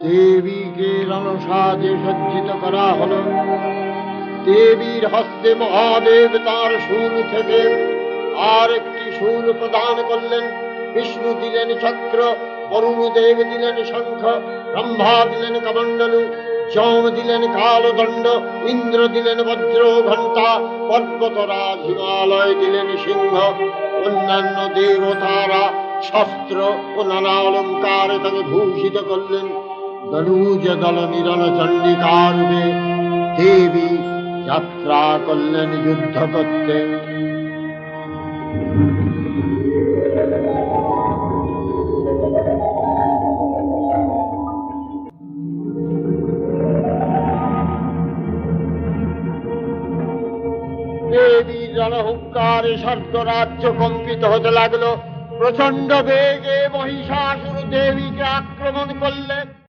দেবীকে রণসাজে সজ্জিত করা হলো। দেবীর হস্তে মহাদেব তার শূল থেকে আর একটি শূল প্রদান করলেন। বিষ্ণু দিলেন চক্র, বরুণ দেব দিলেন শঙ্খ, ব্রহ্মা দিলেন কমণ্ডলু, যম দিলেন কালদণ্ড, ইন্দ্র দিলেন বজ্র ঘণ্টা, পর্বতরাজ হিমালয় দিলেন সিংহ। অন্যান্য দেবতারা শস্ত্র ও নানা অলঙ্কারে তাকে ভূষিত করলেন। দনুজ দল নিরণ চণ্ডিকা রূপে দেবী যাত্রা করলেন যুদ্ধ করতে। দেবীর রণহুঙ্কারে স্বর্গরাজ্য কম্পিত হতে লাগলো। প্রচন্ড বেগে মহিষাসুর দেবীকে আক্রমণ করলেন।